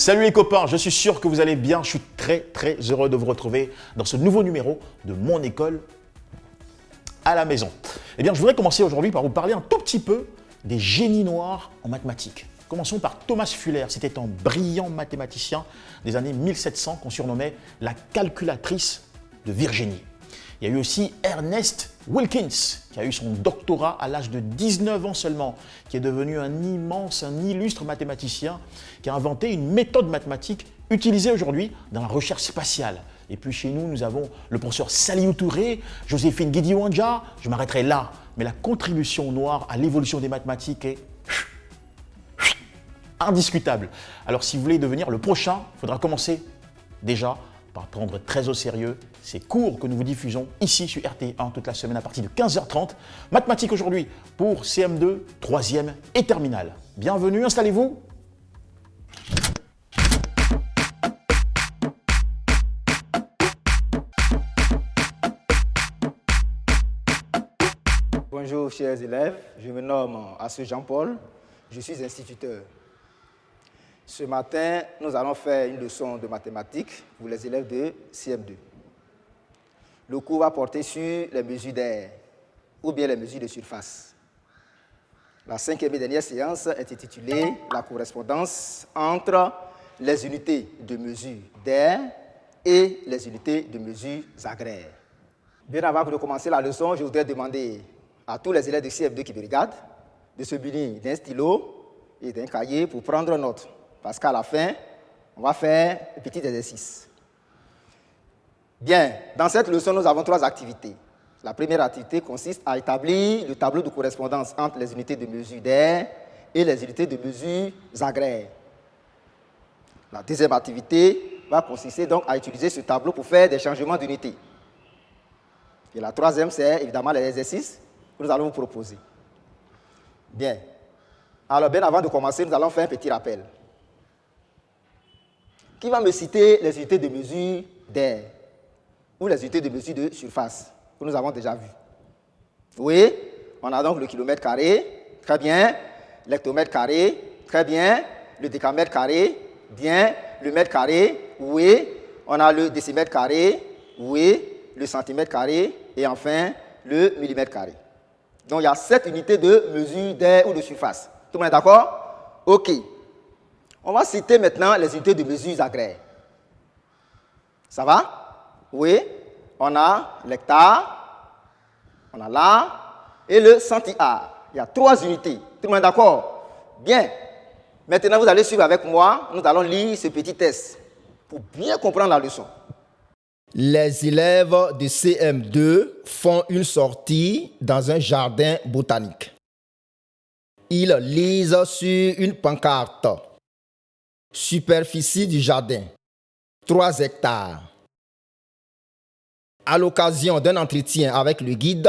Salut les copains, je suis sûr que vous allez bien. Je suis très heureux de vous retrouver dans ce nouveau numéro de Mon école à la maison. Eh bien, je voudrais commencer aujourd'hui par vous parler un tout petit peu des génies noirs en mathématiques. Commençons par Thomas Fuller. C'était un brillant mathématicien des années 1700 qu'on surnommait la calculatrice de Virginie. Il y a eu aussi Ernest Wilkins, qui a eu son doctorat à l'âge de 19 ans seulement, qui est devenu un illustre mathématicien, qui a inventé une méthode mathématique utilisée aujourd'hui dans la recherche spatiale. Et puis chez nous, nous avons le professeur Saliou Touré, Joséphine Guidi-Wandja, je m'arrêterai là. Mais la contribution noire à l'évolution des mathématiques est indiscutable. Alors si vous voulez devenir le prochain, il faudra commencer déjà par prendre très au sérieux ces cours que nous vous diffusons ici sur RT1 toute la semaine à partir de 15h30. Mathématiques aujourd'hui pour CM2, 3e et terminale. Bienvenue, installez-vous. Bonjour chers élèves, je me nomme Assou Jean-Paul, je suis instituteur. Ce matin, nous allons faire une leçon de mathématiques pour les élèves de CM2. Le cours va porter sur les mesures d'air ou bien les mesures de surface. La 5e et dernière séance est intitulée « La correspondance entre les unités de mesure d'air et les unités de mesure agraires ». Bien avant de commencer la leçon, je voudrais demander à tous les élèves de CM2 qui me regardent de se munir d'un stylo et d'un cahier pour prendre note. Parce qu'à la fin, on va faire un petit exercice. Bien, dans cette leçon, nous avons 3 activités. La première activité consiste à établir le tableau de correspondance entre les unités de mesure d'air et les unités de mesure agraires. La deuxième activité va consister donc à utiliser ce tableau pour faire des changements d'unités. Et la troisième, c'est évidemment les exercices que nous allons vous proposer. Bien. Alors, bien avant de commencer, nous allons faire un petit rappel. Qui va me citer les unités de mesure d'air ou les unités de mesure de surface que nous avons déjà vues? Oui, on a donc le kilomètre carré, très bien, l'hectomètre carré, très bien, le décamètre carré, bien, le mètre carré, oui, on a le décimètre carré, oui, le centimètre carré et enfin le millimètre carré. Donc il y a 7 unités de mesure d'air ou de surface. Tout le monde est d'accord? OK. On va citer maintenant les unités de mesure agraires. Ça va? Oui. On a l'hectare, on a l'ar et le centiare. Il y a 3 unités. Tout le monde est d'accord? Bien. Maintenant, vous allez suivre avec moi. Nous allons lire ce petit test pour bien comprendre la leçon. Les élèves de CM2 font une sortie dans un jardin botanique. Ils lisent sur une pancarte. Superficie du jardin, 3 hectares. À l'occasion d'un entretien avec le guide,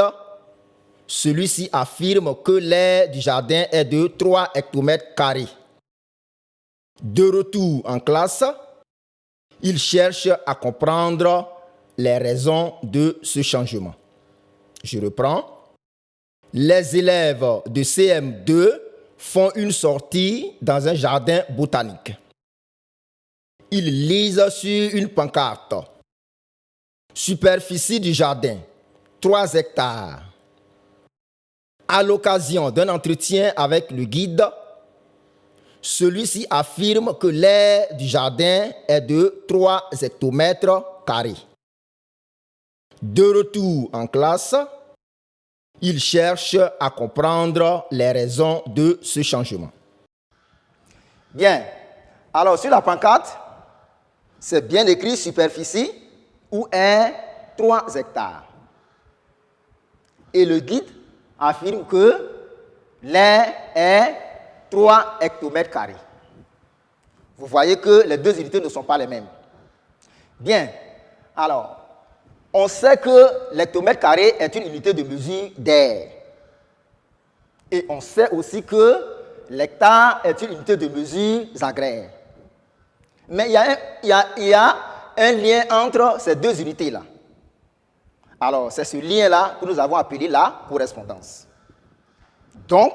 celui-ci affirme que l'aire du jardin est de 3 hectomètres carrés. De retour en classe, il cherche à comprendre les raisons de ce changement. Je reprends. Les élèves de CM2 font une sortie dans un jardin botanique. Ils lisent sur une pancarte. Superficie du jardin, 3 hectares. À l'occasion d'un entretien avec le guide, celui-ci affirme que l'aire du jardin est de 3 hectomètres carrés. De retour en classe, il cherche à comprendre les raisons de ce changement. Bien. Alors, sur la pancarte, c'est bien écrit superficie où est 3 hectares. Et le guide affirme que l'aire est 3 hectomètres carrés. Vous voyez que les 2 unités ne sont pas les mêmes. Bien. Alors, on sait que l'hectomètre carré est une unité de mesure d'air. Et on sait aussi que l'hectare est une unité de mesure agraire. Mais il y a un lien entre ces 2 unités-là. Alors, c'est ce lien-là que nous avons appelé la correspondance. Donc,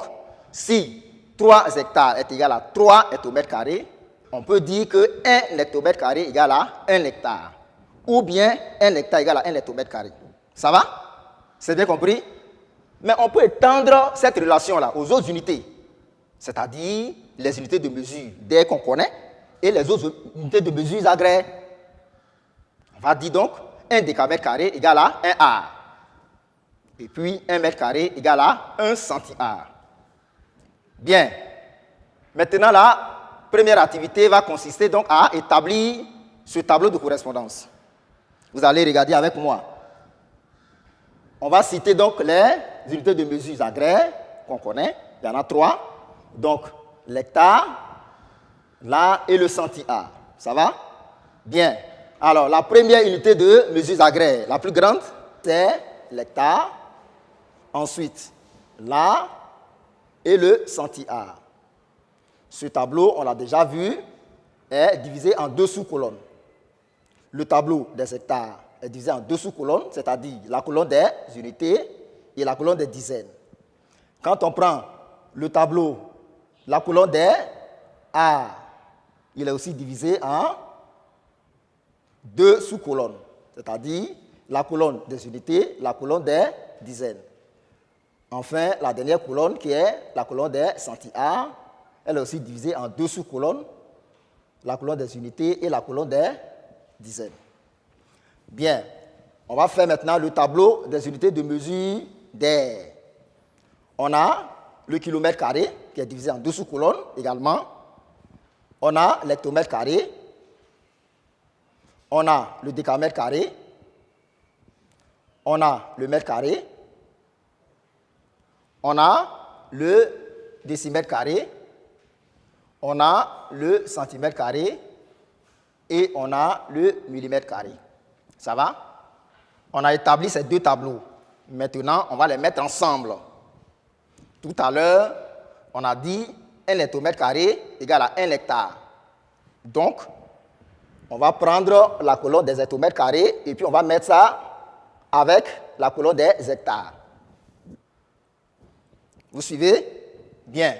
si 3 hectares est égal à 3 hectomètres carrés, on peut dire que 1 hectomètre carré égale à 1 hectare. Ou bien 1 hectare égale à 1 hectomètre carré. Ça va? C'est bien compris? Mais on peut étendre cette relation-là aux autres unités. C'est-à-dire les unités de mesure d'air qu'on connaît et les autres unités de mesure agraires. On va dire donc 1 décamètre carré égale à 1 ar. Et puis 1 mètre carré égale à 1 centi-ar. Bien. Maintenant, la première activité va consister donc à établir ce tableau de correspondance. Vous allez regarder avec moi. On va citer donc les unités de mesure agraires qu'on connaît. Il y en a 3. Donc, l'hectare, l'ar et le centi-ar. Ça va? Bien. Alors, la première unité de mesure agraire, la plus grande, c'est l'hectare. Ensuite, l'ar et le centi-ar. Ce tableau, on l'a déjà vu, est divisé en 2 sous-colonnes. Le tableau des hectares est divisé en 2 sous-colonnes, c'est-à-dire la colonne des unités et la colonne des dizaines. Quand on prend le tableau, la colonne des ar, il est aussi divisé en 2 sous-colonnes, c'est-à-dire la colonne des unités, la colonne des dizaines. Enfin, la dernière colonne qui est la colonne des centi-ar, elle est aussi divisée en 2 sous-colonnes, la colonne des unités et la colonne des dizaines. Bien, on va faire maintenant le tableau des unités de mesure d'air. On a le kilomètre carré qui est divisé en 2 sous-colonnes également. On a l'hectomètre carré. On a le décamètre carré. On a le mètre carré. On a le décimètre carré. On a le centimètre carré et on a le millimètre carré. Ça va? On a établi ces 2 tableaux. Maintenant, on va les mettre ensemble. Tout à l'heure, on a dit 1 hectomètre carré égale à 1 hectare. Donc, on va prendre la colonne des hectomètres carrés et puis on va mettre ça avec la colonne des hectares. Vous suivez? Bien.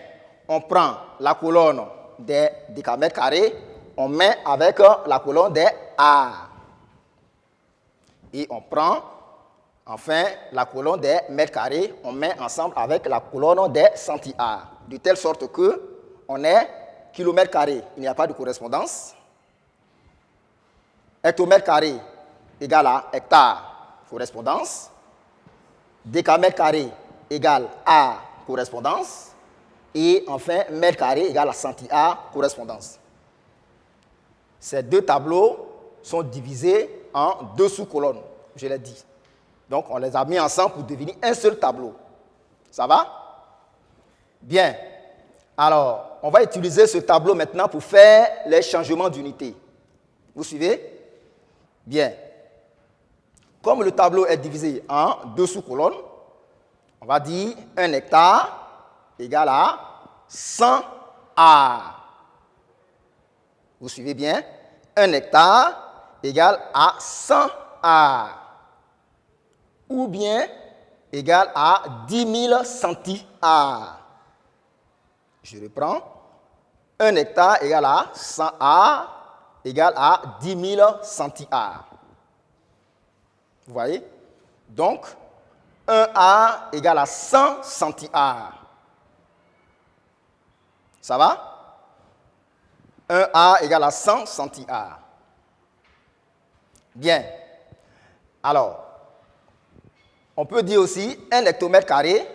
On prend la colonne des décamètres carrés, on met avec la colonne des ar. Et on prend, enfin, la colonne des mètres carrés, on met ensemble avec la colonne des centi-ar. De telle sorte que on est kilomètre carré, il n'y a pas de correspondance. Hectomètre carré égale à hectare, correspondance. Décamètre carré égale à correspondance. Et enfin, mètre carré égale à centi-ar, correspondance. Ces 2 tableaux sont divisés en 2 sous-colonnes, je l'ai dit. Donc, on les a mis ensemble pour devenir un seul tableau. Ça va? Bien. Alors, on va utiliser ce tableau maintenant pour faire les changements d'unité. Vous suivez? Bien. Comme le tableau est divisé en 2 sous-colonnes, on va dire 1 hectare égale à 100 ar. Vous suivez bien? 1 hectare égale à 100 ar. Ou bien égale à 10 000 centi-ar. Je reprends. 1 hectare égale à 100 ar égale à 10 000 centi-ar. Vous voyez? Donc, 1 ar égale à 100 centi-ar. Ça va? 1 ar égale à 100 centi-ar. Bien. Alors, on peut dire aussi 1 hectomètre carré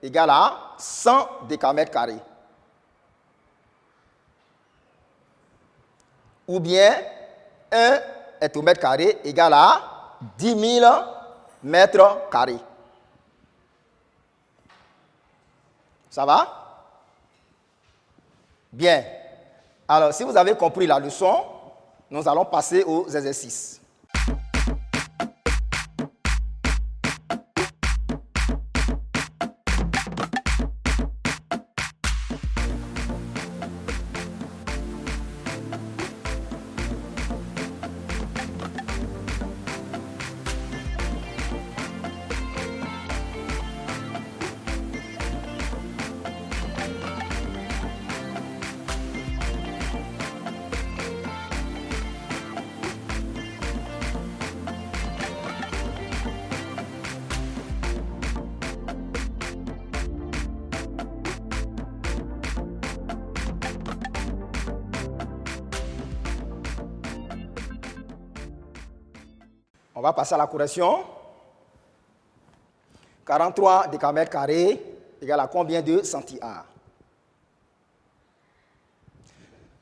égale à 100 décamètres carrés. Ou bien 1 hectomètre carré égale à 10 000 mètres carrés. Ça va? Bien. Alors, si vous avez compris la leçon, nous allons passer aux exercices. On va passer à la correction. 43 décamètres carrés égale à combien de centi-ar?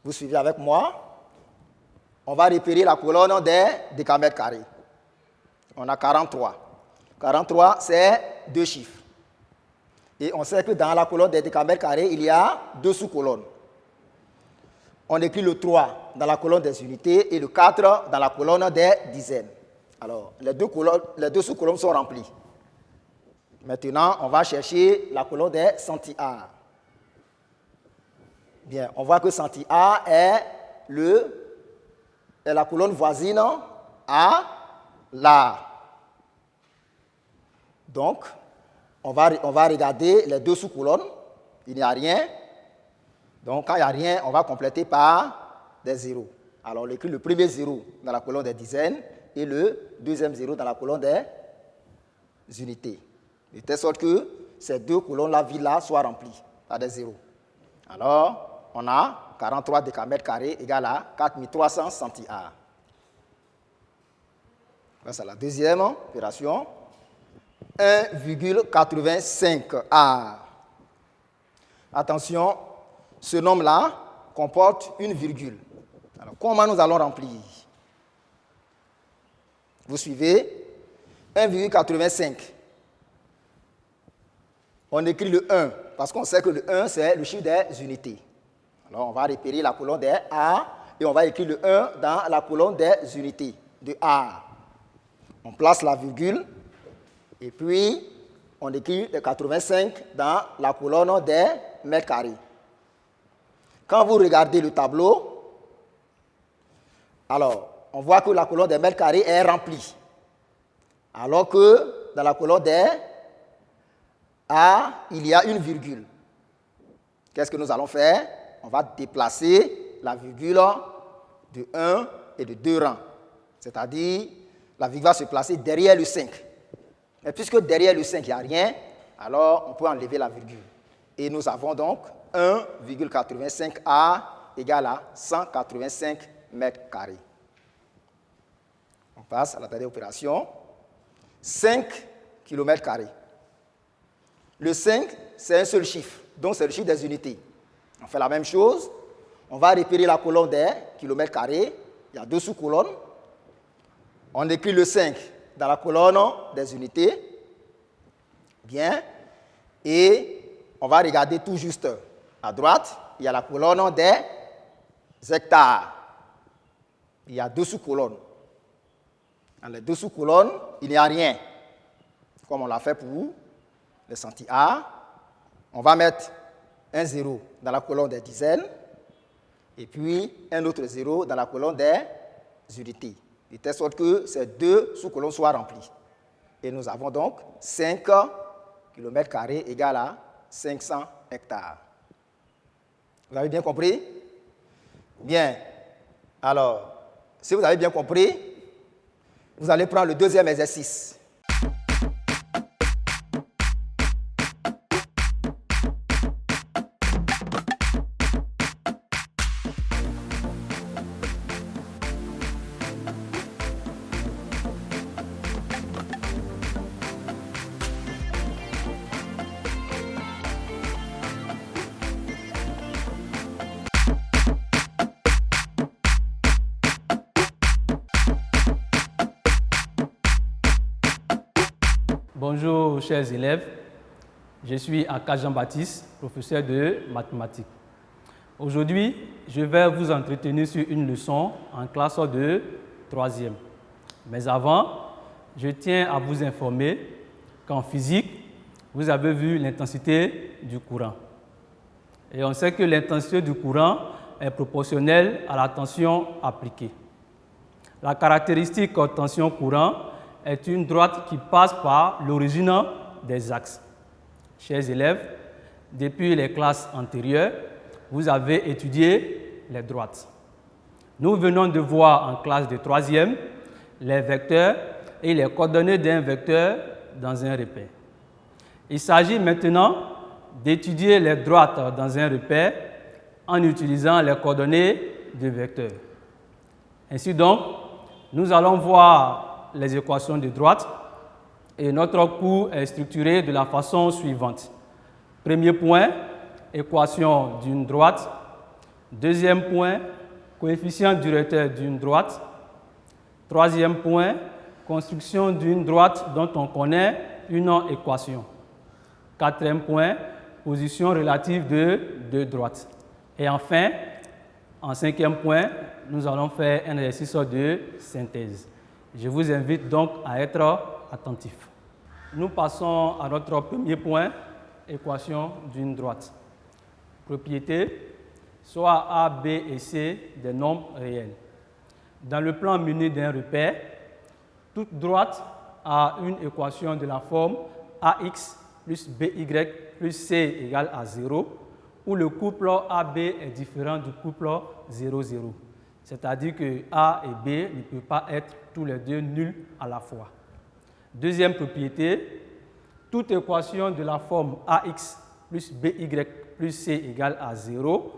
Vous suivez avec moi? On va repérer la colonne des décamètres carrés. On a 43. 43, c'est 2 chiffres. Et on sait que dans la colonne des décamètres carrés, il y a 2 sous-colonnes. On écrit le 3 dans la colonne des unités et le 4 dans la colonne des dizaines. Alors, les deux sous-colonnes sont remplies. Maintenant, on va chercher la colonne des centi-ar. Bien, on voit que centi-ar est la colonne voisine à l'ar. Donc, on va regarder les 2 sous-colonnes. Il n'y a rien. Donc, quand il n'y a rien, on va compléter par des zéros. Alors, on écrit le premier zéro dans la colonne des dizaines et le deuxième zéro dans la colonne des unités. De telle sorte que ces 2 colonnes-là, vides-là, soient remplies par des zéros. Alors, on a 43 décamètres carrés égale à 4300 centi-ar. C'est la deuxième opération. 1,85 ar. Attention, ce nombre-là comporte une virgule. Alors, comment nous allons remplir? Vous suivez? 1,85. On écrit le 1, parce qu'on sait que le 1, c'est le chiffre des unités. Alors, on va repérer la colonne des A et on va écrire le 1 dans la colonne des unités de A. On place la virgule et puis on écrit le 85 dans la colonne des mètres carrés. Quand vous regardez le tableau, alors, on voit que la colonne des mètres carrés est remplie. Alors que dans la colonne des A, il y a une virgule. Qu'est-ce que nous allons faire? On va déplacer la virgule de 1 et de 2 rangs. C'est-à-dire, la virgule va se placer derrière le 5. Mais puisque derrière le 5, il n'y a rien, alors on peut enlever la virgule. Et nous avons donc 1,85 ar égale à 185 mètres carrés. On passe à la dernière opération. 5 km carrés. Le 5, c'est un seul chiffre, donc c'est le chiffre des unités. On fait la même chose. On va repérer la colonne des kilomètres carrés. Il y a 2 sous-colonnes. On écrit le 5 dans la colonne des unités. Bien. Et on va regarder tout juste à droite. Il y a la colonne des hectares. Il y a 2 sous-colonnes. Dans les 2 sous-colonnes, il n'y a rien. Comme on l'a fait pour le centi-ar. On va mettre un 0 dans la colonne des dizaines et puis un autre 0 dans la colonne des unités. De telle sorte que ces 2 sous-colonnes soient remplies. Et nous avons donc 5 km carrés égale à 500 hectares. Vous avez bien compris? Bien. Alors, si vous avez bien compris, vous allez prendre le deuxième exercice. Bonjour chers élèves, je suis Aka Jean-Baptiste, professeur de mathématiques. Aujourd'hui, je vais vous entretenir sur une leçon en classe de 3e. Mais avant, je tiens à vous informer qu'en physique, vous avez vu l'intensité du courant. Et on sait que l'intensité du courant est proportionnelle à la tension appliquée. La caractéristique tension-courant est une droite qui passe par l'origine des axes. Chers élèves, depuis les classes antérieures, vous avez étudié les droites. Nous venons de voir en classe de 3e les vecteurs et les coordonnées d'un vecteur dans un repère. Il s'agit maintenant d'étudier les droites dans un repère en utilisant les coordonnées de vecteurs. Ainsi donc, nous allons voir les équations de droite. Et notre cours est structuré de la façon suivante. Premier point, équation d'une droite. Deuxième point, coefficient directeur d'une droite. Troisième point, construction d'une droite dont on connaît une équation. Quatrième point, position relative de deux droites. Et enfin, en cinquième point, nous allons faire un exercice de synthèse. Je vous invite donc à être attentifs. Nous passons à notre premier point, équation d'une droite. Propriété, soit A, B et C des nombres réels. Dans le plan muni d'un repère, toute droite a une équation de la forme AX plus BY plus C égale à 0, où le couple AB est différent du couple 0, 0. C'est-à-dire que A et B ne peuvent pas être tous les deux nuls à la fois. Deuxième propriété, toute équation de la forme AX plus BY plus C égale à 0,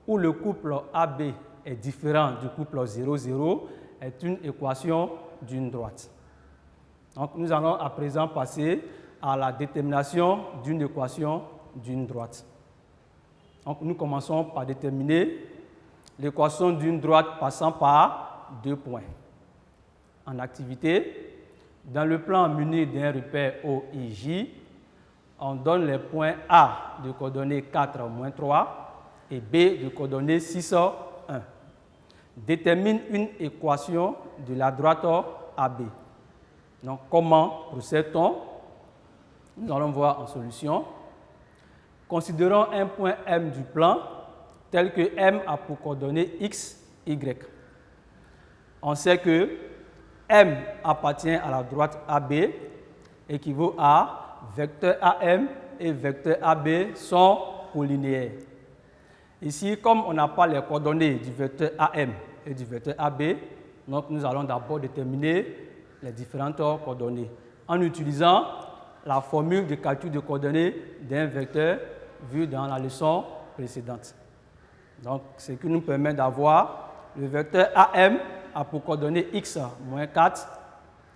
où le couple AB est différent du couple 0, 0, est une équation d'une droite. Donc, nous allons à présent passer à la détermination d'une équation d'une droite. Donc, nous commençons par déterminer l'équation d'une droite passant par deux points. En activité, dans le plan muni d'un repère OIJ, on donne les points A de coordonnées 4, 3 et B de coordonnées 6, 1. Détermine une équation de la droite AB. Donc, comment procède-t-on? Nous allons voir en solution. Considérons un point M du plan tel que M a pour coordonnées X, Y. On sait que M appartient à la droite AB, équivaut à vecteur AM et vecteur AB sont collinéaires. Ici, comme on n'a pas les coordonnées du vecteur AM et du vecteur AB, donc nous allons d'abord déterminer les différentes coordonnées en utilisant la formule de calcul de coordonnées d'un vecteur vue dans la leçon précédente. Donc, ce qui nous permet d'avoir le vecteur AM a pour coordonnées x moins 4,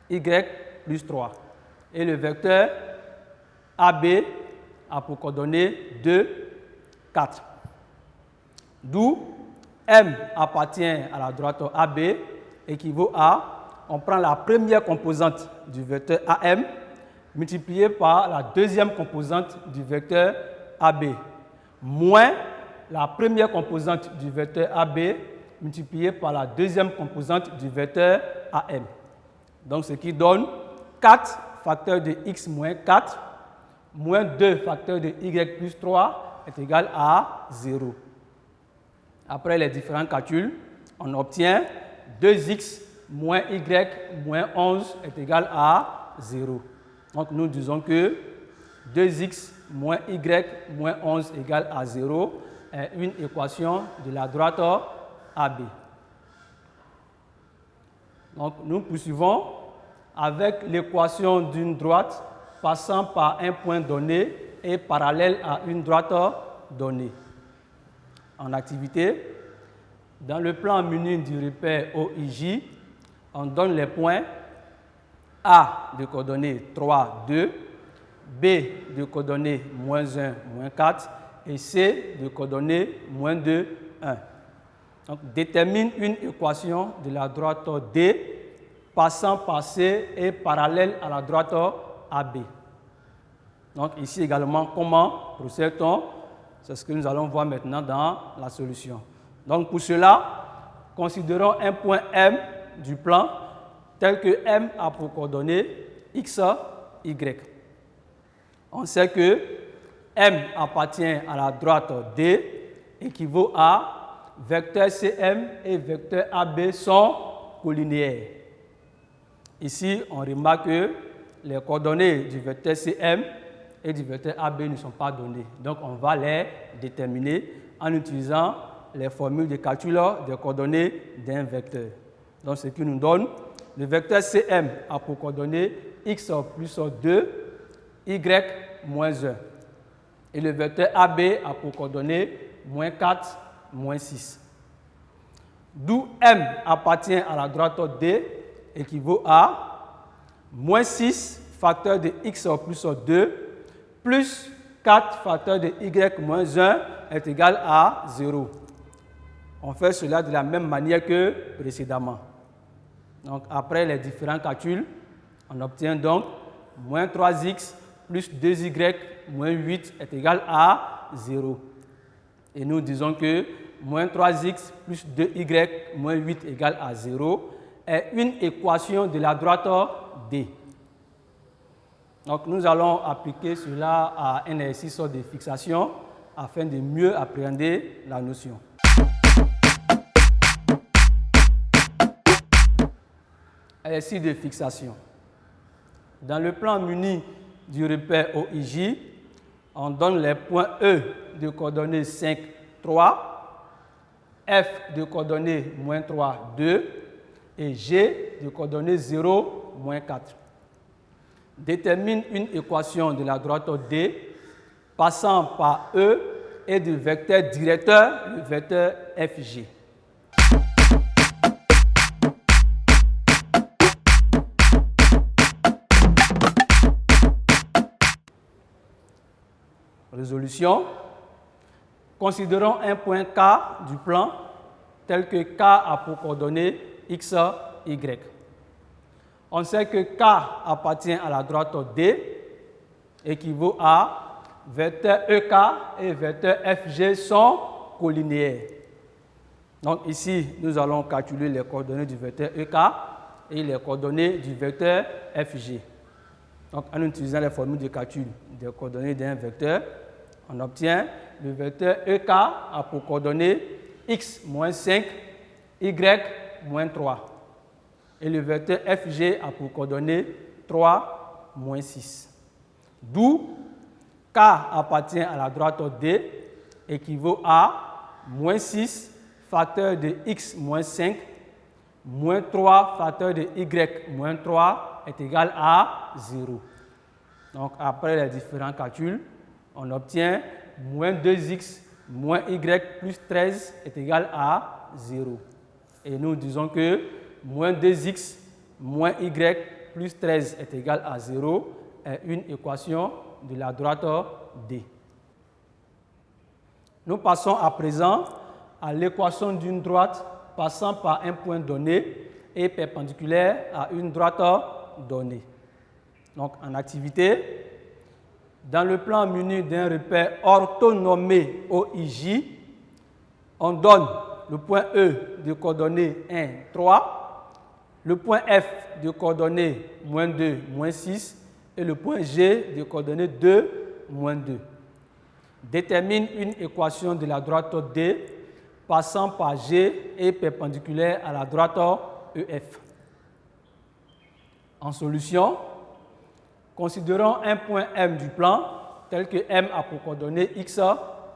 y plus 3. Et le vecteur AB a pour coordonnées 2, 4. D'où M appartient à la droite AB équivaut à, on prend la première composante du vecteur AM multipliée par la deuxième composante du vecteur AB, moins la première composante du vecteur AB multipliée par la deuxième composante du vecteur AM. Donc, ce qui donne 4 facteur de x moins 4 moins 2 facteur de y plus 3 est égal à 0. Après les différents calculs, on obtient 2x moins y moins 11 est égal à 0. Donc, nous disons que 2x moins y moins 11 égale à 0 est une équation de la droite AB. Donc, nous poursuivons avec l'équation d'une droite passant par un point donné et parallèle à une droite donnée. En activité, dans le plan muni du repère OIJ, on donne les points A de coordonnées 3, 2, B de coordonnées moins 1, moins 4 et C de coordonnées moins 2, 1. Donc, détermine une équation de la droite D passant par C et parallèle à la droite AB. Donc, ici également, comment procède-t-on? C'est ce que nous allons voir maintenant dans la solution. Donc, pour cela, considérons un point M du plan tel que M a pour coordonnées X, Y. On sait que M appartient à la droite D, équivaut à vecteur CM et vecteur AB sont collinéaires. Ici, on remarque que les coordonnées du vecteur CM et du vecteur AB ne sont pas données. Donc, on va les déterminer en utilisant les formules de calcul des coordonnées d'un vecteur. Donc, ce qui nous donne, le vecteur CM a pour coordonnées x plus 2, y moins 1. Et le vecteur AB a pour coordonnées moins 4, moins 6. D'où M appartient à la droite D équivaut à moins 6 facteur de x plus 2 plus 4 facteur de y moins 1 est égal à 0. On fait cela de la même manière que précédemment. Donc, après les différents calculs, on obtient donc moins 3x plus 2y moins 8 est égal à 0. Et nous disons que moins 3x plus 2y moins 8 égale à 0 est une équation de la droite D. Donc, nous allons appliquer cela à un exercice de fixation afin de mieux appréhender la notion. Exercice de fixation. Dans le plan muni du repère OIJ, on donne les points E de coordonnées 5, 3, F de coordonnées moins 3, 2 et G de coordonnées 0, moins 4. Détermine une équation de la droite D passant par E et du vecteur directeur, le vecteur FG. Résolution. Considérons un point K du plan tel que K a pour coordonnées X, Y. On sait que K appartient à la droite D, équivaut à vecteur EK et vecteur FG sont collinéaires. Donc ici, nous allons calculer les coordonnées du vecteur EK et les coordonnées du vecteur FG. Donc en utilisant les formules de calcul des coordonnées d'un vecteur, on obtient le vecteur EK a pour coordonnées x moins 5, y moins 3. Et le vecteur FG a pour coordonnées 3, moins 6. D'où K appartient à la droite D, équivaut à moins 6 facteur de x moins 5, moins 3 facteur de y moins 3 est égal à 0. Donc après les différents calculs, on obtient moins 2x moins y plus 13 est égal à 0. Et nous disons que moins 2x moins y plus 13 est égal à 0 est une équation de la droite D. Nous passons à présent à l'équation d'une droite passant par un point donné et perpendiculaire à une droite donnée. Donc en activité, dans le plan muni d'un repère orthonomé OIJ, on donne le point E de coordonnées 1, 3, le point F de coordonnées moins 2, moins 6 et le point G de coordonnées 2, moins 2. Détermine une équation de la droite D passant par G et perpendiculaire à la droite EF. En solution, considérons un point M du plan tel que M a pour coordonnées X,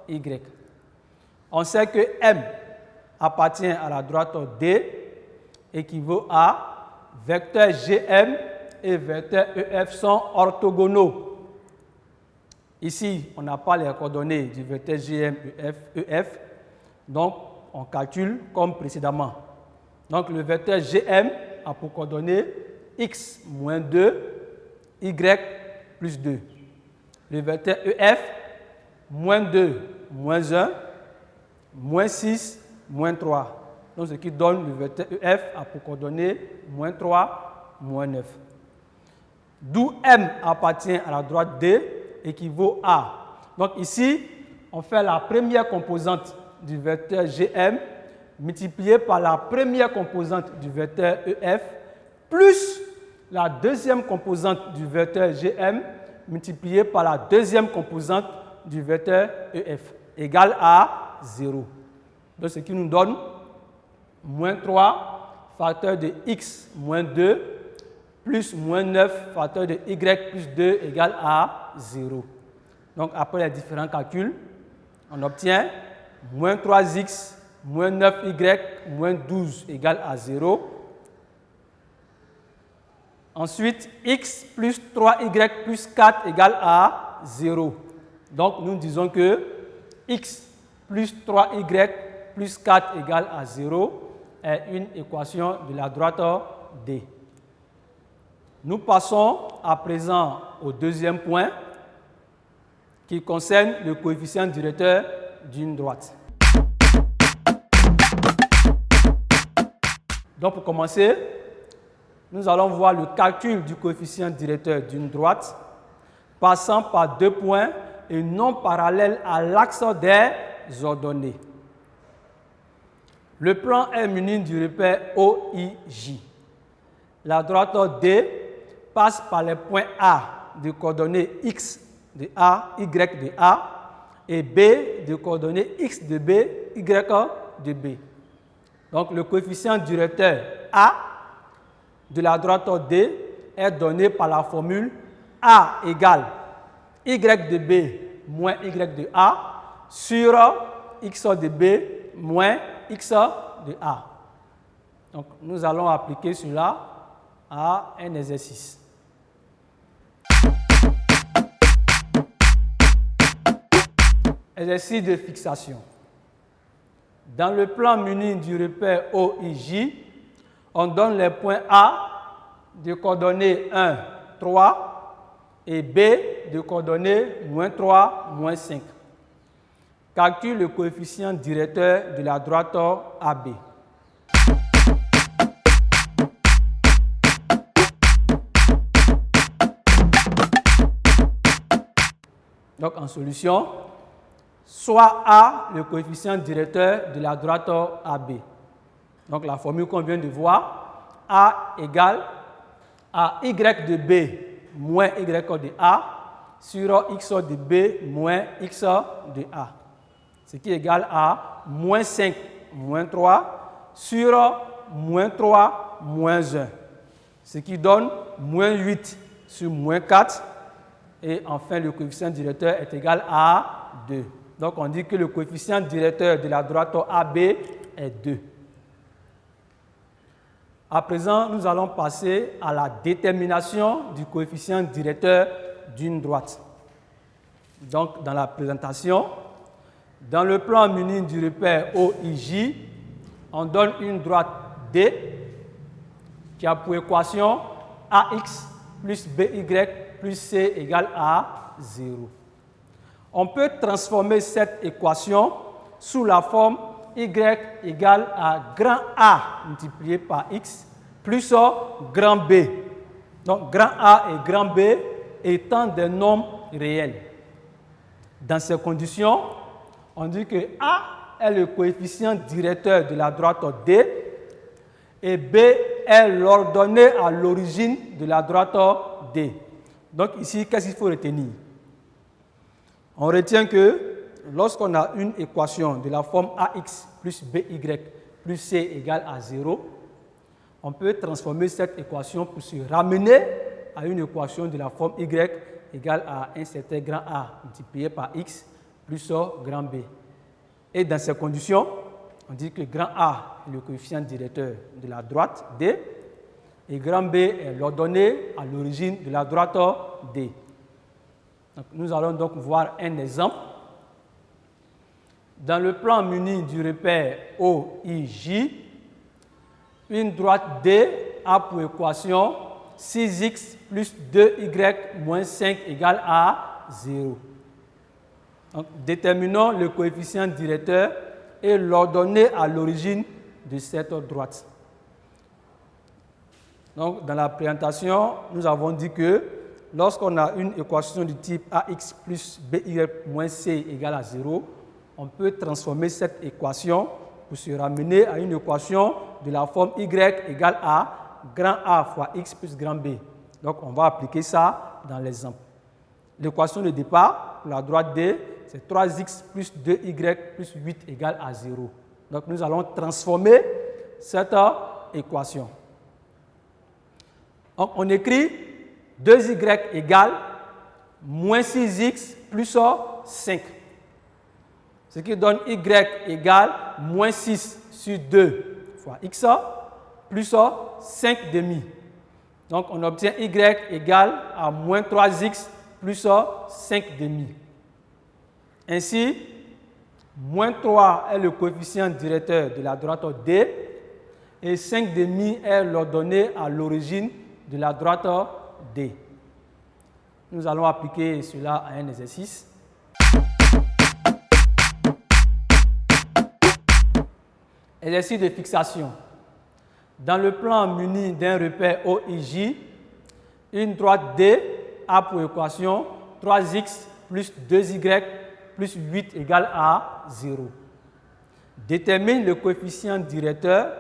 Y. On sait que M appartient à la droite D, équivaut à vecteur GM et vecteur EF sont orthogonaux. Ici, on n'a pas les coordonnées du vecteur GM, EF, donc on calcule comme précédemment. Donc le vecteur GM a pour coordonnées X moins 2, Y plus 2. Le vecteur EF, moins 2, moins 1, moins 6, moins 3. Donc ce qui donne le vecteur EF a pour coordonnées moins 3, moins 9. D'où M appartient à la droite D, équivaut à. Donc ici, on fait la première composante du vecteur GM multipliée par la première composante du vecteur EF plus la deuxième composante du vecteur GM multipliée par la deuxième composante du vecteur EF égale à 0. Donc ce qui nous donne moins 3 facteur de x moins 2 plus moins 9 facteur de y plus 2 égale à 0. Donc après les différents calculs, on obtient moins 3x moins 9y moins 12 égale à 0. Ensuite, x plus 3y plus 4 égale à 0. Donc nous disons que x plus 3y plus 4 égale à 0 est une équation de la droite D. Nous passons à présent au deuxième point qui concerne le coefficient directeur d'une droite. Donc pour commencer, nous allons voir le calcul du coefficient directeur d'une droite passant par deux points et non parallèles à l'axe des ordonnées. Le plan est muni du repère OIJ. La droite D passe par les points A de coordonnées X de A, Y de A et B de coordonnées X de B, Y de B. Donc le coefficient directeur A de la droite D est donné par la formule A égale Y de B moins Y de A sur X de B moins X de A. Donc nous allons appliquer cela à un exercice. Exercice de fixation. Dans le plan muni du repère OIJ, on donne les points A de coordonnées 1, 3 et B de coordonnées moins 3, moins 5. Calcule le coefficient directeur de la droite AB. Donc en solution, soit A, le coefficient directeur de la droite AB. Donc la formule qu'on vient de voir, A égale à Y de B moins Y de A sur X de B moins X de A. Ce qui est égal à moins 5 moins 3 sur moins 3 moins 1. Ce qui donne moins 8 sur moins 4. Et enfin, le coefficient directeur est égal à 2. Donc, on dit que le coefficient directeur de la droite AB est 2. À présent, nous allons passer à la détermination du coefficient directeur d'une droite. Donc, dans la présentation, dans le plan muni du repère OIJ, on donne une droite D qui a pour équation AX plus BY plus C égale à 0. On peut transformer cette équation sous la forme Y égale à grand A multiplié par X plus grand B. Donc grand A et grand B étant des nombres réels. Dans ces conditions, on dit que A est le coefficient directeur de la droite D et B est l'ordonnée à l'origine de la droite D. Donc ici, qu'est-ce qu'il faut retenir? On retient que lorsqu'on a une équation de la forme AX plus BY plus C égale à 0, on peut transformer cette équation pour se ramener à une équation de la forme Y égale à un certain grand A multiplié par X plus grand B. Et dans ces conditions, on dit que grand A est le coefficient directeur de la droite D et grand B est l'ordonnée à l'origine de la droite D. Donc, nous allons donc voir un exemple. Dans le plan muni du repère OIJ, une droite D a pour équation 6x plus 2y moins 5 égale à 0. Donc, déterminons le coefficient directeur et l'ordonnée à l'origine de cette droite. Donc, dans la présentation, nous avons dit que lorsqu'on a une équation du type AX plus BY moins C égale à 0, on peut transformer cette équation pour se ramener à une équation de la forme Y égale à grand A fois X plus grand B. Donc, on va appliquer ça dans l'exemple. L'équation de départ pour la droite D, c'est 3x plus 2y plus 8 égale à 0. Donc, nous allons transformer cette équation. Donc, on écrit 2y égale moins 6x plus 5. Ce qui donne y égale moins 6 sur 2 fois x plus 5 demi. Donc, on obtient y égale à moins 3x plus 5 demi. Ainsi, moins 3 est le coefficient directeur de la droite D et 5 demi est l'ordonnée à l'origine de la droite D. Nous allons appliquer cela à un exercice. Exercice de fixation. Dans le plan muni d'un repère OIJ, une droite D a pour équation 3x plus 2y plus 8 égale à 0. Détermine le coefficient directeur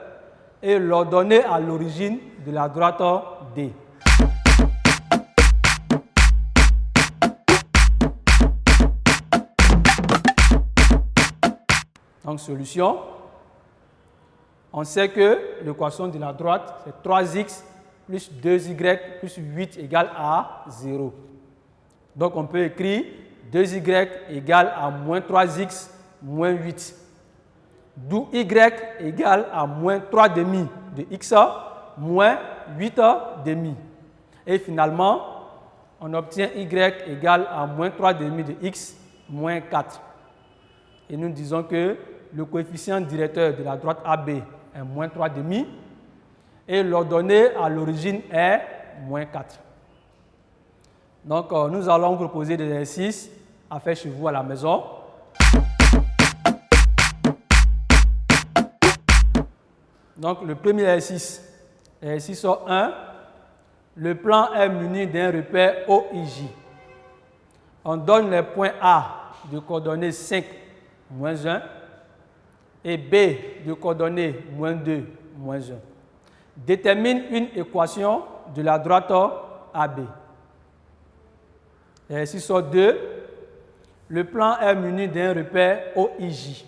et l'ordonnée à l'origine de la droite D. Donc, solution. On sait que l'équation de la droite, c'est 3x plus 2y plus 8 égale à 0. Donc, on peut écrire 2y égale à moins 3x moins 8. D'où y égale à moins 3 demi de x moins 8 demi. Et finalement, on obtient y égale à moins 3 demi de x moins 4. Et nous disons que le coefficient directeur de la droite AB est moins 3 demi et l'ordonnée à l'origine est moins 4. Donc, nous allons vous proposer des exercices à faire chez vous à la maison. Donc, le premier exercice, exercice 1, le plan est muni d'un repère OIJ. On donne les points A de coordonnées 5, moins 1, et B de coordonnées moins 2, moins 1. Détermine une équation de la droite AB. Exercice 2, le plan est muni d'un repère OIJ.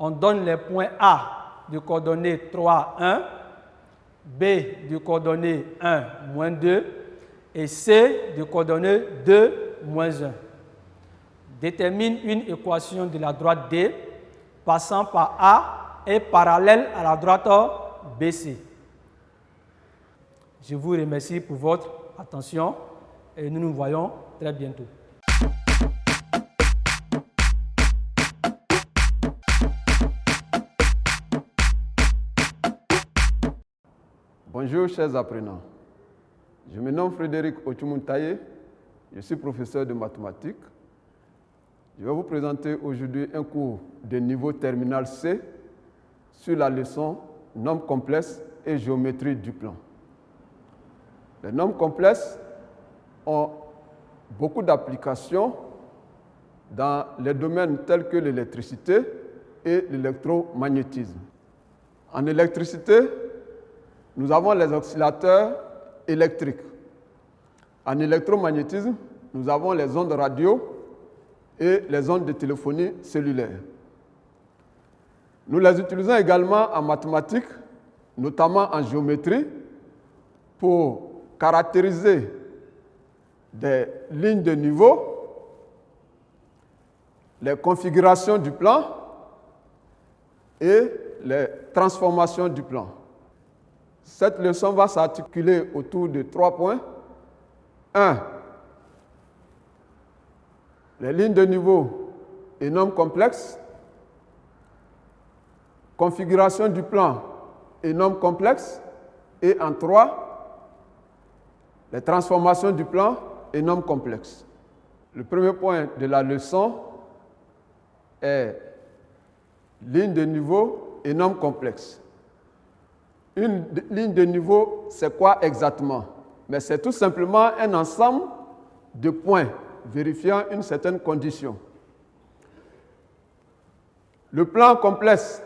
On donne les points A de coordonnées 3, 1, B de coordonnées 1, moins 2, et C de coordonnées 2, moins 1. Détermine une équation de la droite D passant par A et parallèle à la droite BC. Je vous remercie pour votre attention et nous nous voyons très bientôt. Bonjour chers apprenants, je me nomme Frédéric Ochumuntaye, je suis professeur de mathématiques. Je vais vous présenter aujourd'hui un cours de niveau terminal C sur la leçon nombres complexes et géométrie du plan. Les nombres complexes ont beaucoup d'applications dans les domaines tels que l'électricité et l'électromagnétisme. En électricité, nous avons les oscillateurs électriques. En électromagnétisme, nous avons les ondes radio et les ondes de téléphonie cellulaire. Nous les utilisons également en mathématiques, notamment en géométrie, pour caractériser des lignes de niveau, les configurations du plan et les transformations du plan. Cette leçon va s'articuler autour de 3 points. 1. Les lignes de niveau et nombres complexes. Configuration du plan et nombres complexes. Et en 3, les transformations du plan et nombres complexes. Le premier point de la leçon est ligne de niveau et nombres complexes. Une ligne de niveau, c'est quoi exactement? Mais c'est tout simplement un ensemble de points vérifiant une certaine condition. Le plan complexe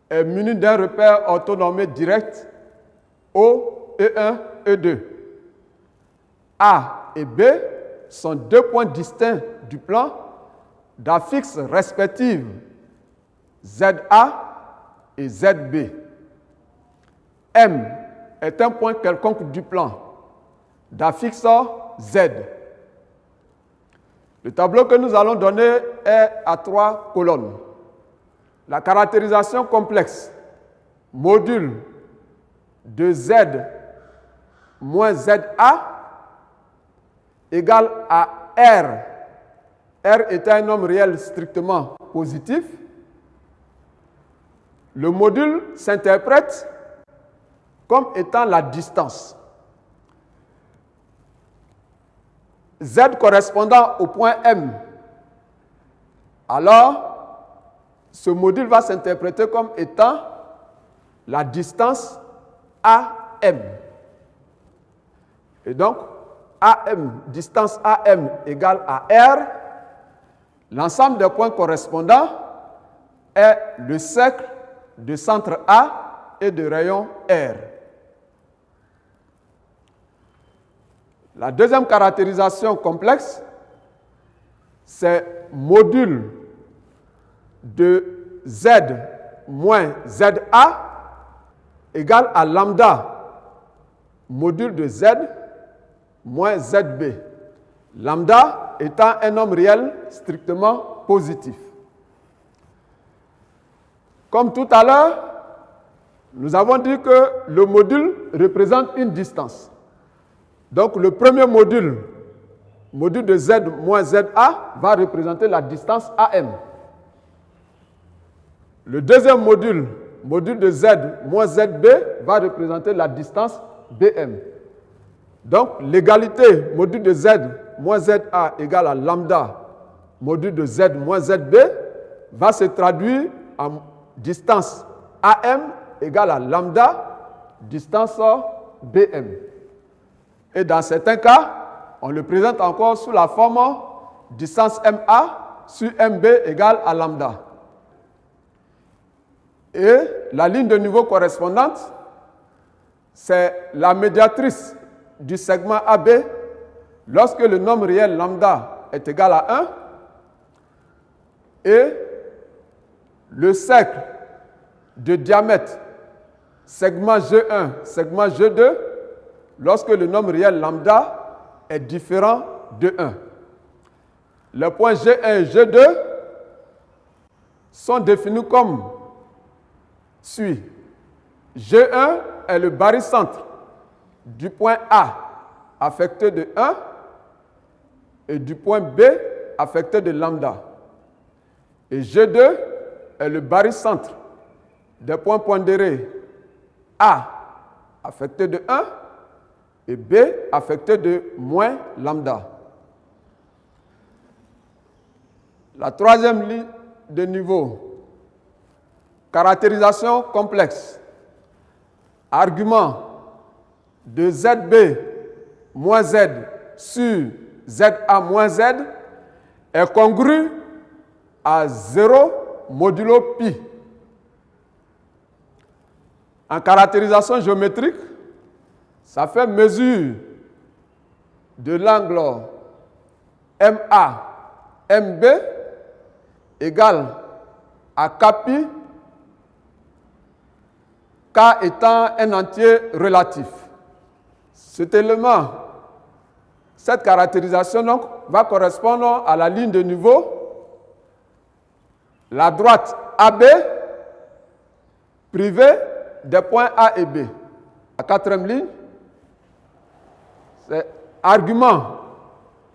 est muni d'un repère orthonormé direct O, E1, E2. A et B sont 2 points distincts du plan d'affixes respectives ZA et ZB. M est un point quelconque du plan d'affixe Z. Le tableau que nous allons donner est à 3 colonnes. La caractérisation complexe, module de Z moins ZA égale à R. R est un nombre réel strictement positif. Le module s'interprète comme étant la distance. Z correspondant au point M, alors ce module va s'interpréter comme étant la distance AM. Et donc, AM, distance AM égale à R. L'ensemble des points correspondants est le cercle de centre A et de rayon R. La deuxième caractérisation complexe, c'est module de Z moins ZA égale à lambda, module de Z moins ZB. Lambda étant un nombre réel strictement positif. Comme tout à l'heure, nous avons dit que le module représente une distance. Donc le premier module, module de Z moins ZA, va représenter la distance AM. Le deuxième module, module de Z moins ZB, va représenter la distance BM. Donc l'égalité module de Z moins ZA égale à lambda, module de Z moins ZB, va se traduire en distance AM égale à lambda, distance BM. Et dans certains cas, on le présente encore sous la forme distance MA sur MB égale à lambda. Et la ligne de niveau correspondante, c'est la médiatrice du segment AB lorsque le nombre réel lambda est égal à 1 et le cercle de diamètre segment G1, segment G2 lorsque le nombre réel lambda est différent de 1. Les points G1 et G2 sont définis comme suit. G1 est le barycentre du point A affecté de 1 et du point B affecté de lambda. Et G2 est le barycentre des points pondérés A affecté de 1 et B affecté de moins lambda. La troisième ligne de niveau, caractérisation complexe. Argument de ZB moins Z sur ZA moins Z est congru à 0 modulo pi. En caractérisation géométrique, ça fait mesure de l'angle MA, MB égale à Kpi, K étant un entier relatif. Cet élément, cette caractérisation donc, va correspondre à la ligne de niveau, la droite AB privée des points A et B. La quatrième ligne, c'est argument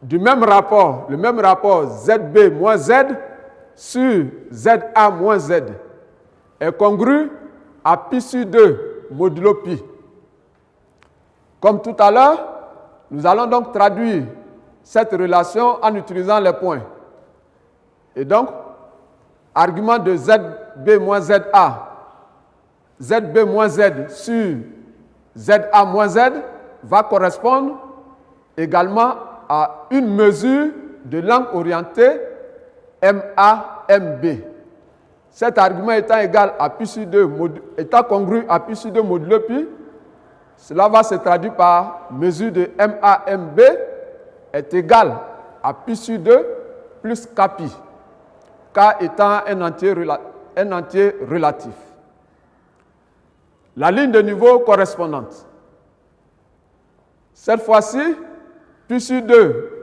du même rapport, le même rapport ZB moins Z sur ZA moins Z est congru à pi sur 2 modulo pi. Comme tout à l'heure, nous allons donc traduire cette relation en utilisant les points. Et donc, argument de ZB moins ZA, ZB moins Z sur ZA moins Z va correspondre également à une mesure de l'angle orienté MA-MB. Cet argument étant égal à pi sur 2, étant congru à pi sur 2 modulo pi, cela va se traduire par mesure de MA-MB est égal à pi sur 2 plus Kpi, K étant un entier relatif. La ligne de niveau correspondante. Cette fois-ci, pi sur 2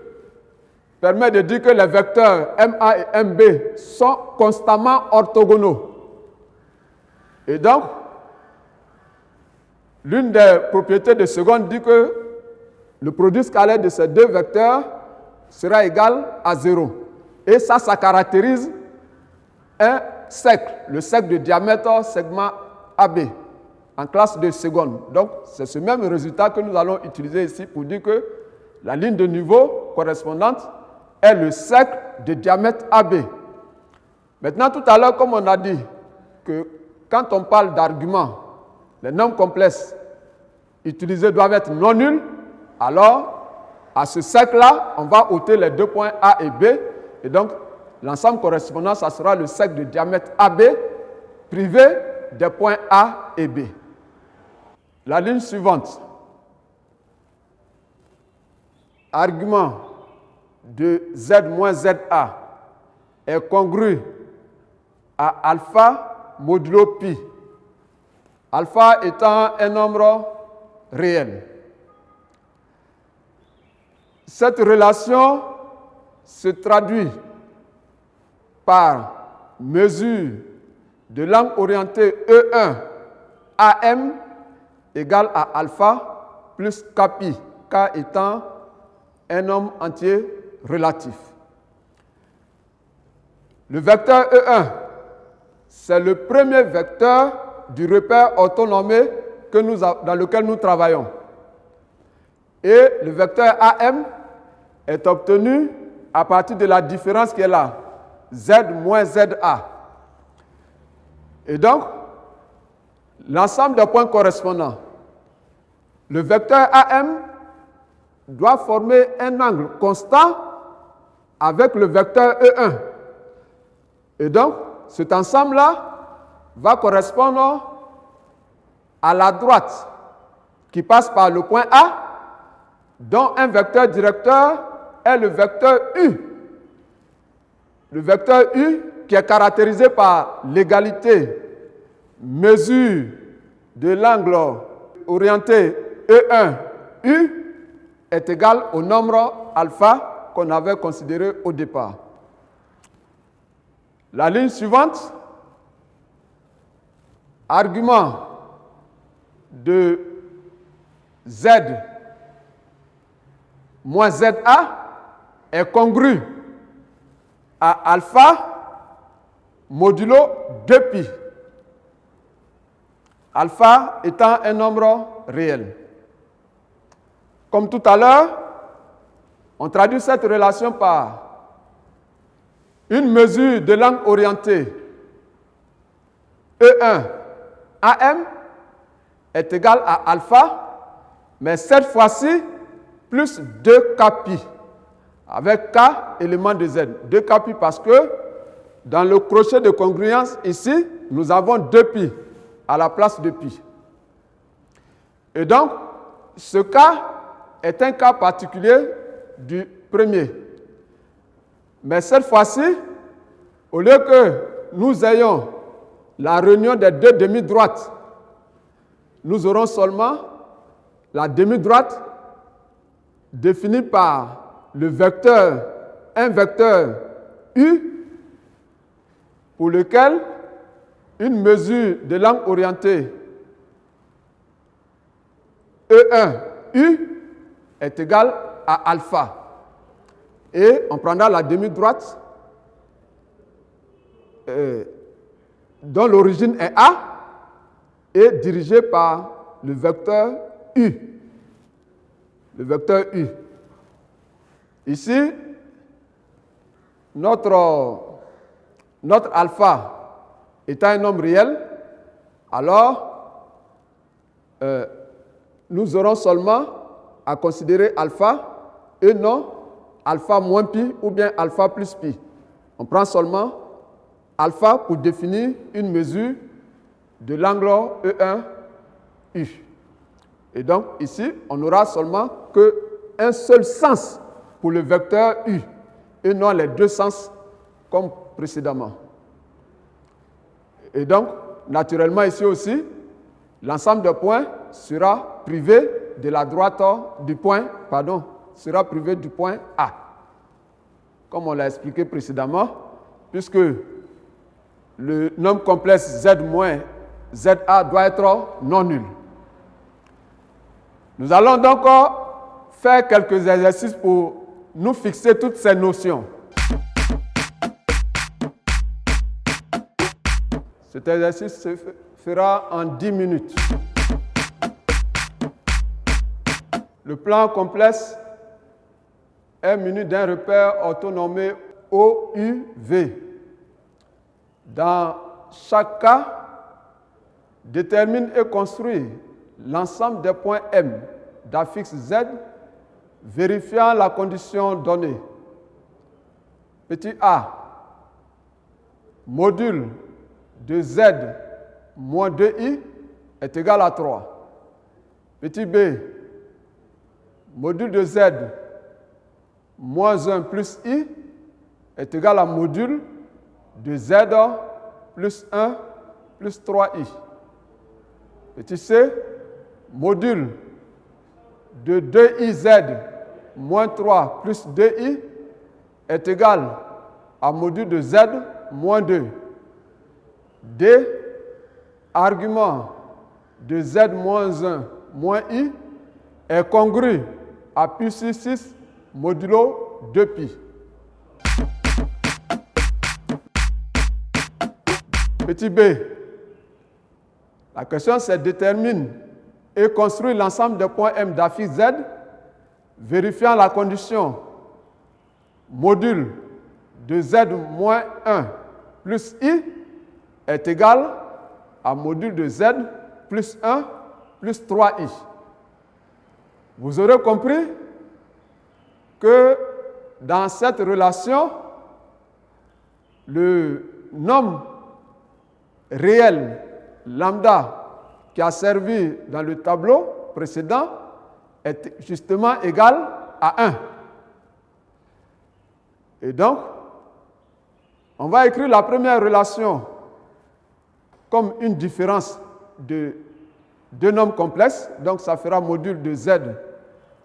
permet de dire que les vecteurs MA et MB sont constamment orthogonaux. Et donc, l'une des propriétés de seconde dit que le produit scalaire de ces deux vecteurs sera égal à 0. Et ça caractérise un cercle, le cercle de diamètre segment AB, en classe de seconde. Donc, c'est ce même résultat que nous allons utiliser ici pour dire que La ligne de niveau correspondante est le cercle de diamètre AB. Maintenant, tout à l'heure, comme on a dit que quand on parle d'arguments, les nombres complexes utilisés doivent être non nuls, alors à ce cercle-là, on va ôter les 2 points A et B, et donc l'ensemble correspondant, ça sera le cercle de diamètre AB privé des points A et B. La ligne suivante. Argument de Z moins ZA est congru à alpha modulo pi. Alpha étant un nombre réel. Cette relation se traduit par mesure de l'angle orienté E1 AM égale à alpha plus Kpi, K étant un nombre entier relatif. Le vecteur E1, c'est le premier vecteur du repère orthonormé dans lequel nous travaillons. Et le vecteur AM est obtenu à partir de la différence qui est là, Z moins ZA. Et donc, l'ensemble des points correspondants, le vecteur AM doit former un angle constant avec le vecteur E1. Et donc, cet ensemble-là va correspondre à la droite qui passe par le point A, dont un vecteur directeur est le vecteur U. Le vecteur U qui est caractérisé par l'égalité mesure de l'angle orienté E1U est égal au nombre alpha qu'on avait considéré au départ. La ligne suivante, argument de Z moins ZA est congru à alpha modulo 2pi. Alpha étant un nombre réel. Comme tout à l'heure, on traduit cette relation par une mesure de l'angle orienté E1 AM est égal à alpha, mais cette fois-ci, plus 2Kpi, avec K élément de Z. 2Kpi parce que dans le crochet de congruence, ici, nous avons 2pi à la place de pi. Et donc, ce cas est un cas particulier du premier. Mais cette fois-ci, au lieu que nous ayons la réunion des deux demi-droites, nous aurons seulement la demi-droite définie par le vecteur, un vecteur U, pour lequel une mesure de l'angle orienté E1U est égale à alpha. Et on prendra la demi-droite dont l'origine est A et dirigée par le vecteur U. Le vecteur U. Ici, notre alpha étant un nombre réel, alors nous aurons seulement à considérer alpha et non alpha moins pi ou bien alpha plus pi. On prend seulement alpha pour définir une mesure de l'angle E1U. Et donc ici, on n'aura seulement qu'un seul sens pour le vecteur U et non les deux sens comme précédemment. Et donc, naturellement ici aussi, l'ensemble de points sera privé de la droite du point, sera privé du point A. Comme on l'a expliqué précédemment, puisque le nombre complexe Z moins ZA doit être non nul. Nous allons donc faire quelques exercices pour nous fixer toutes ces notions. Cet exercice se fera en 10 minutes. Le plan complexe est muni d'un repère orthonormé OUV. Dans chaque cas, détermine et construit l'ensemble des points M d'affixe Z, vérifiant la condition donnée. Petit a, module de Z moins 2i est égal à 3. Petit b, module de Z moins 1 plus i est égal à module de Z plus 1 plus 3i. Petit c, module de 2iz moins 3 plus 2i est égal à module de Z moins 2. D, argument de Z moins 1 moins i est congru à puissance 6 modulo 2pi. Petit b, la question c'est détermine et construit l'ensemble des points M d'affixe Z, vérifiant la condition module de Z moins 1 plus I est égal à module de Z plus 1 plus 3I. Vous aurez compris que dans cette relation, le nombre réel lambda qui a servi dans le tableau précédent est justement égal à 1. Et donc, on va écrire la première relation comme une différence de deux nombres complexes. Donc, ça fera module de Z,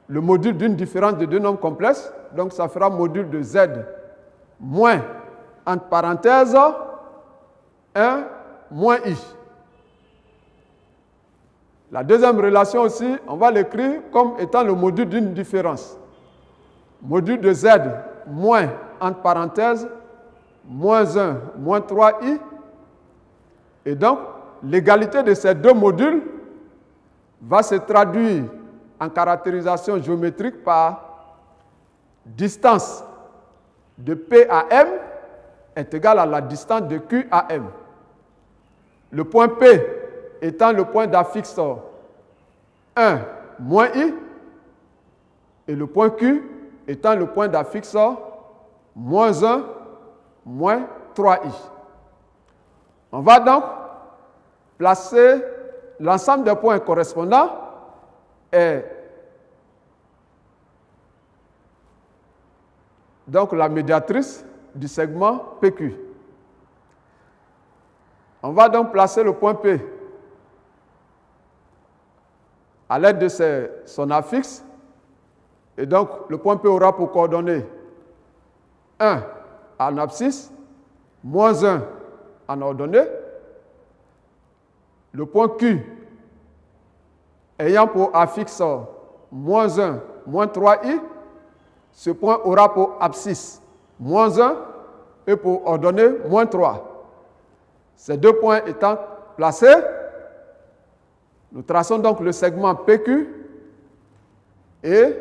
le module d'une différence de deux nombres complexes. Donc, ça fera module de Z moins, entre parenthèses, 1 moins I. La deuxième relation aussi, on va l'écrire comme étant le module d'une différence. Module de Z moins, entre parenthèses, moins 1, moins 3i. Et donc, l'égalité de ces deux modules va se traduire en caractérisation géométrique par distance de P à M est égale à la distance de Q à M. Le point P étant le point d'affixe 1 moins I et le point Q étant le point d'affixe moins 1 moins 3I. On va donc placer l'ensemble des points correspondants et donc la médiatrice du segment PQ. On va donc placer le point P à l'aide de son affixe. Et donc, le point P aura pour coordonnées 1 en abscisse, moins 1 en ordonnée. Le point Q ayant pour affixe moins 1, moins 3i, ce point aura pour abscisse moins 1 et pour ordonnée moins 3. Ces deux points étant placés, nous traçons donc le segment PQ et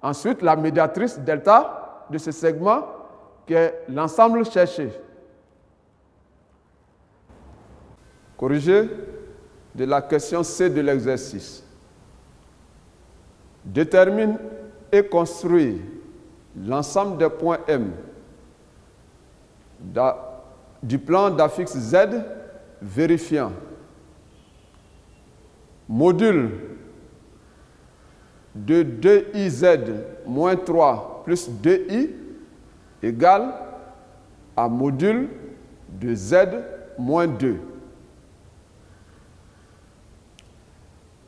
ensuite la médiatrice delta de ce segment qui est l'ensemble cherché. Corrigé de la question C de l'exercice. Détermine et construit l'ensemble des points M du plan d'affixe Z vérifiant module de 2iz moins 3 plus 2i égale à module de Z moins 2.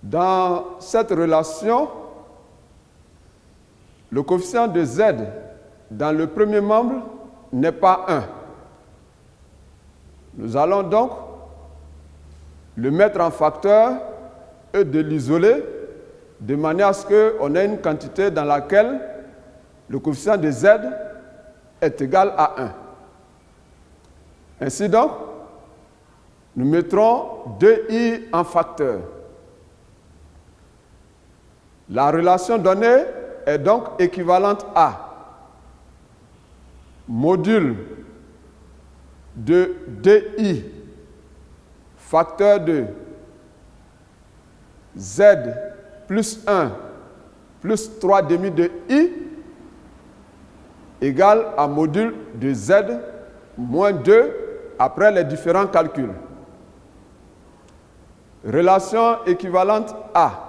Dans cette relation, le coefficient de Z dans le premier membre n'est pas 1. Nous allons donc le mettre en facteur et de l'isoler de manière à ce qu'on ait une quantité dans laquelle le coefficient de Z est égal à 1. Ainsi donc, nous mettrons 2i en facteur. La relation donnée est donc équivalente à module de DI facteur de Z plus 1 plus 3 demi de I égale à module de Z moins 2 après les différents calculs. Relation équivalente à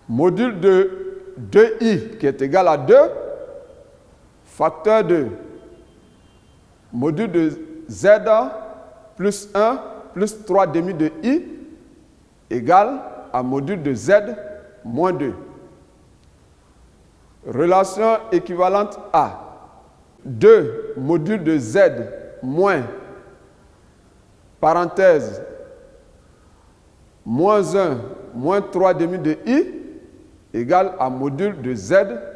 module de 2i qui est égal à 2 facteur de module de z plus 1 plus 3 demi de i égale à module de z moins 2. Relation équivalente à 2 module de z moins parenthèse moins 1 moins 3 demi de i égale à module de z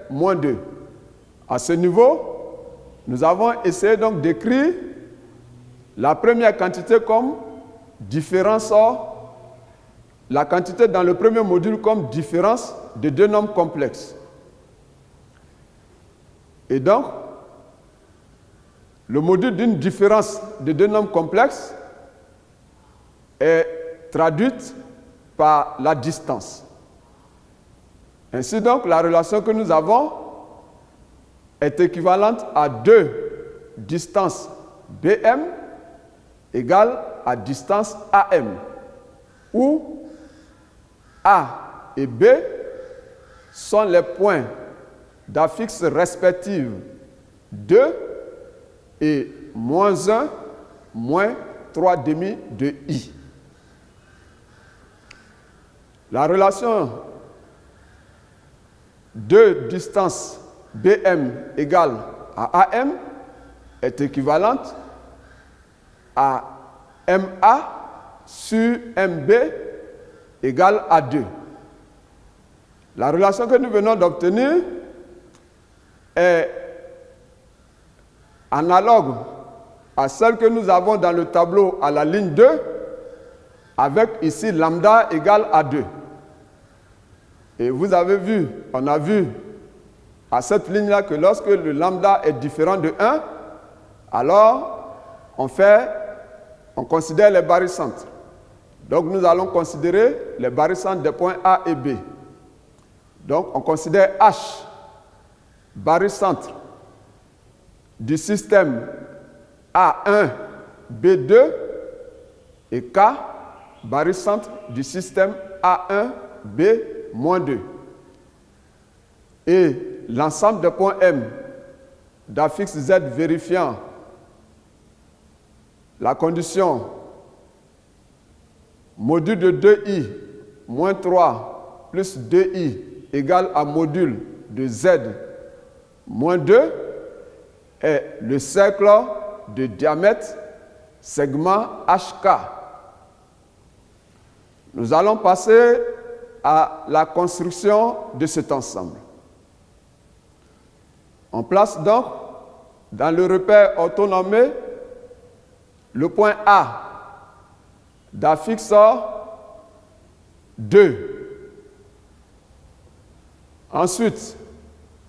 moins 2. À ce niveau, nous avons essayé donc d'écrire la première quantité comme différence, la quantité dans le premier module comme différence de deux nombres complexes. Et donc, le module d'une différence de deux nombres complexes est traduite par la distance. Ainsi donc, la relation que nous avons est équivalente à 2 distances BM égale à distance AM, où A et B sont les points d'affixe respectifs 2 et moins 1, moins 3 demi de I. La relation de distance BM égale à AM est équivalente à MA sur MB égale à 2. La relation que nous venons d'obtenir est analogue à celle que nous avons dans le tableau à la ligne 2, avec ici lambda égale à 2. Et vous avez vu, on a vu à cette ligne-là que lorsque le lambda est différent de 1, alors on considère les barycentres. Donc nous allons considérer les barycentres des points A et B. Donc on considère H barycentre du système A1, B2 et K barycentre du système A1, B-2. Et l'ensemble des points M d'affixe Z vérifiant la condition module de 2i moins 3 plus 2i égale à module de Z moins 2 est le cercle de diamètre segment HK. Nous allons passer à la construction de cet ensemble. On place donc dans le repère orthonormé le point A d'affixe 2. Ensuite,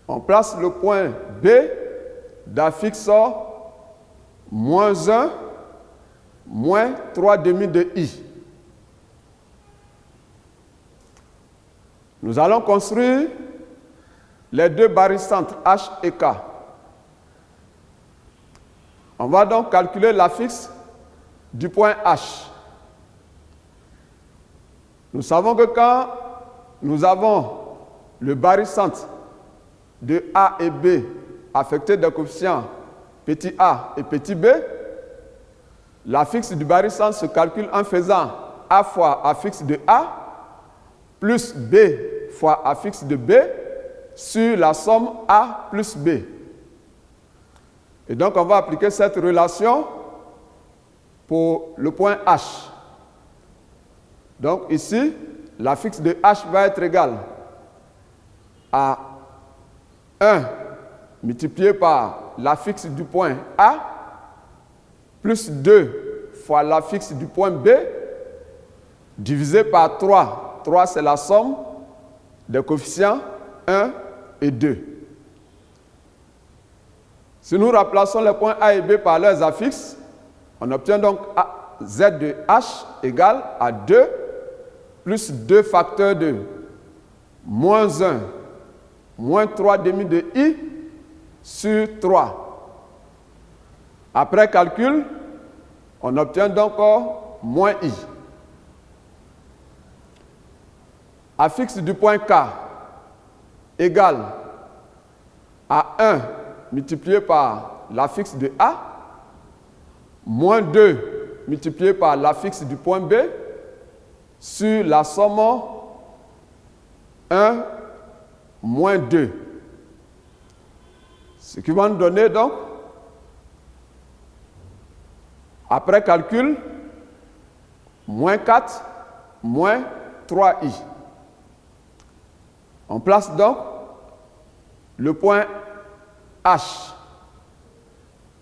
on place le point B d'affixe moins 1, moins 3 demi de I. Nous allons construire les deux barycentres H et K. On va donc calculer l'affixe du point H. Nous savons que quand nous avons le barycentre de A et B affecté des coefficients petit a et petit b, l'affixe du barycentre se calcule en faisant A fois affixe de A plus B fois affixe de B sur la somme A plus B. Et donc on va appliquer cette relation pour le point H. Donc ici, l'affixe de H va être égal à 1 multiplié par l'affixe du point A plus 2 fois l'affixe du point B divisé par 3. 3 c'est la somme des coefficients 1 et 2. Si nous remplaçons les points A et B par leurs affixes, on obtient donc Z de H égale à 2 plus 2 facteurs de moins 1, moins 3 demi de I sur 3. Après calcul, on obtient donc moins I. Affixe du point K égale à 1 multiplié par l'affixe de A, moins 2 multiplié par l'affixe du point B, sur la somme 1 moins 2. Ce qui va nous donner donc, après calcul, moins 4, moins 3i. On place donc le point H.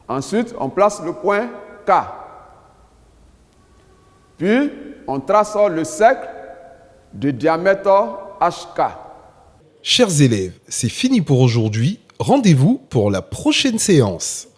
Ensuite, on place le point K. Puis, on trace le cercle de diamètre HK. Chers élèves, c'est fini pour aujourd'hui. Rendez-vous pour la prochaine séance.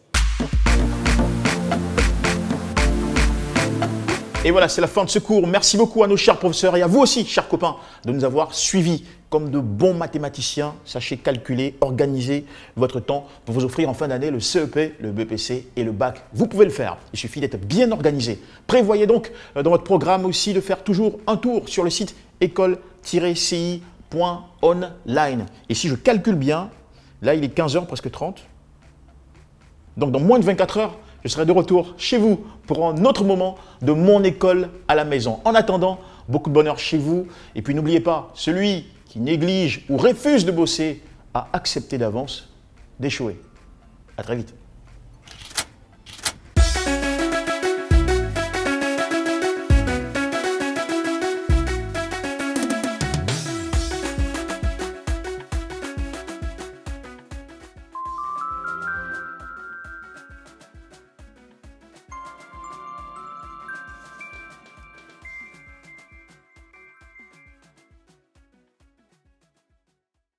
Et voilà, c'est la fin de ce cours. Merci beaucoup à nos chers professeurs et à vous aussi, chers copains, de nous avoir suivis comme de bons mathématiciens. Sachez calculer, organiser votre temps pour vous offrir en fin d'année le CEP, le BPC et le bac. Vous pouvez le faire. Il suffit d'être bien organisé. Prévoyez donc dans votre programme aussi de faire toujours un tour sur le site école-ci.online. Et si je calcule bien, là il est 15h, presque 30. Donc dans moins de 24 heures, je serai de retour chez vous pour un autre moment de mon école à la maison. En attendant, beaucoup de bonheur chez vous. Et puis n'oubliez pas, celui qui néglige ou refuse de bosser a accepté d'avance d'échouer. À très vite.